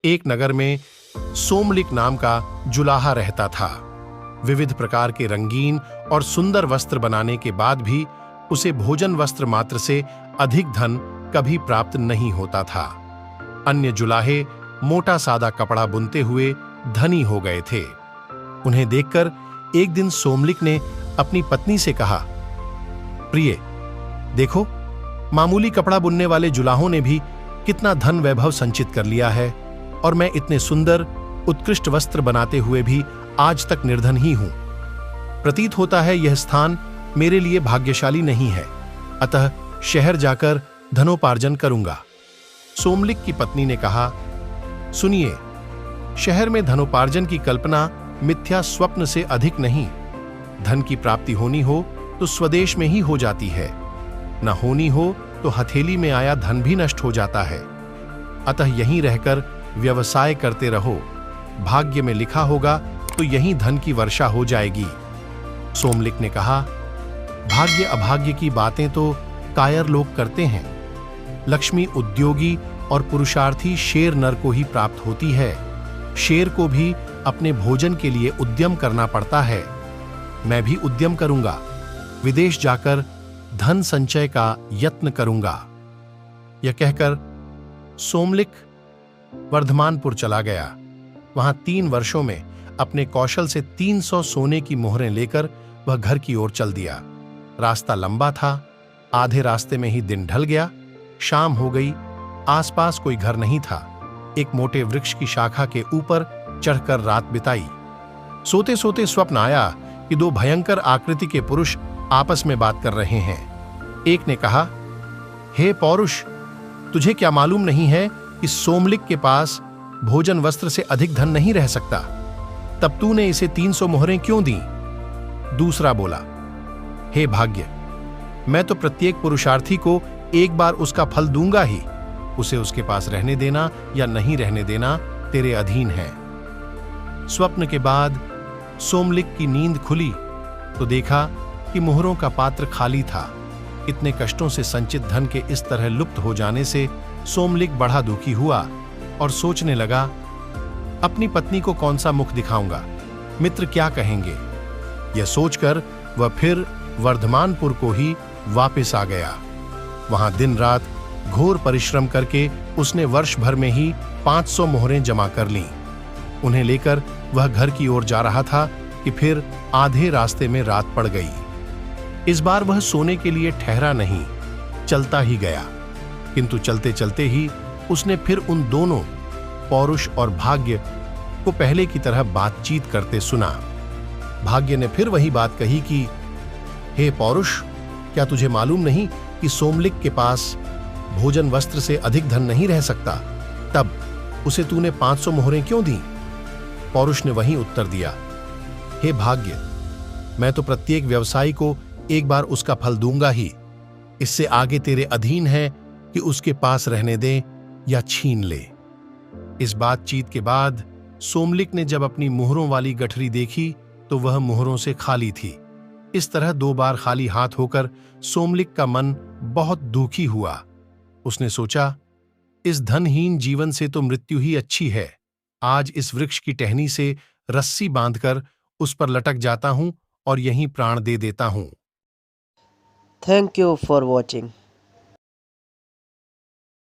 एक नगर में सोमलिक नाम का जुलाहा रहता था। विविध प्रकार के रंगीन और सुंदर वस्त्र बनाने के बाद भी उसे भोजन वस्त्र मात्र से अधिक धन कभी प्राप्त नहीं होता था। अन्य जुलाहे मोटा सादा कपड़ा बुनते हुए धनी हो गए थे। उन्हें देखकर एक दिन सोमलिक ने अपनी पत्नी से कहा, प्रिय, देखो, मामूली कपड़ा बुनने वाले जुलाहों ने भी कितना धन वैभव संचित कर लिया है, और मैं इतने सुंदर उत्कृष्ट वस्त्र बनाते हुए भी आज तक निर्धन ही हूं। प्रतीत होता है यह स्थान मेरे लिए भाग्यशाली नहीं है, अतः शहर जाकर धनोपार्जन करूंगा। सोमलिक की पत्नी ने कहा, सुनिए, शहर में धनोपार्जन की कल्पना मिथ्या स्वप्न से अधिक नहीं। धन की प्राप्ति होनी हो तो स्वदेश में ही हो जाती है, न होनी हो तो हथेली में आया धन भी नष्ट हो जाता है। अतः यहीं रहकर व्यवसाय करते रहो, भाग्य में लिखा होगा तो यहीं धन की वर्षा हो जाएगी। सोमलिक ने कहा, भाग्य अभाग्य की बातें तो कायर लोग करते हैं। लक्ष्मी उद्योगी और पुरुषार्थी शेर नर को ही प्राप्त होती है। शेर को भी अपने भोजन के लिए उद्यम करना पड़ता है। मैं भी उद्यम करूंगा, विदेश जाकर धन संचय का यत्न करूंगा। यह कहकर सोमलिक वर्धमानपुर चला गया। वहां 3 वर्षों में अपने कौशल से 300 सोने की मोहरें लेकर वह घर की ओर चल दिया। रास्ता लंबा था, आधे रास्ते में ही दिन ढल गया। शाम हो गई, आसपास कोई घर नहीं था। एक मोटे वृक्ष की शाखा के ऊपर चढ़कर रात बिताई। सोते सोते स्वप्न आया कि 2 भयंकर आकृति के पुरुष आपस में बात कर रहे हैं। एक ने कहा, हे पौरुष, तुझे क्या मालूम नहीं है कि सोमलिक के पास भोजन वस्त्र से अधिक धन नहीं रह सकता? तब तूने इसे 300 मोहरें क्यों दी? दूसरा बोला, हे भाग्य, मैं तो प्रत्येक पुरुषार्थी को एक बार उसका फल दूंगा ही। उसे उसके पास रहने देना या नहीं रहने देना तेरे अधीन है। स्वप्न के बाद सोमलिक की नींद खुली तो देखा कि मोहरों का पात्र खाली था। इतने कष्टों से संचित धन के इस तरह लुप्त हो जाने से सोमलिक बड़ा दुखी हुआ और सोचने लगा, अपनी पत्नी को कौन सा मुख दिखाऊंगा, मित्र क्या कहेंगे। यह सोचकर वह फिर वर्धमानपुर को ही वापस आ गया। वहां दिन रात घोर परिश्रम करके उसने वर्ष भर में ही 500 मोहरें जमा कर लीं। उन्हें लेकर वह घर की ओर जा रहा था कि फिर आधे रास्ते में रात पड़ गई। इस बार वह सोने के लिए ठहरा नहीं, चलता ही गया। किंतु चलते चलते ही उसने फिर उन दोनों, पौरुष और भाग्य, को पहले की तरह बातचीत करते सुना। भाग्य ने फिर वही बात कही कि हे पौरुष, क्या तुझे मालूम नहीं कि सोमलिक के पास भोजन वस्त्र से अधिक धन नहीं रह सकता? तब उसे तूने 500 मोहरें क्यों दी? पौरुष ने वही उत्तर दिया, हे भाग्य, मैं तो प्रत्येक व्यवसायी को एक बार उसका फल दूंगा ही। इससे आगे तेरे अधीन है कि उसके पास रहने दे या छीन ले। इस बातचीत के बाद सोमलिक ने जब अपनी मोहरों वाली गठरी देखी तो वह मोहरों से खाली थी। इस तरह 2 बार खाली हाथ होकर सोमलिक का मन बहुत दुखी हुआ। उसने सोचा, इस धनहीन जीवन से तो मृत्यु ही अच्छी है। आज इस वृक्ष की टहनी से रस्सी बांधकर उस पर लटक जाता हूं और यहीं प्राण दे देता हूं। Thank you for watching.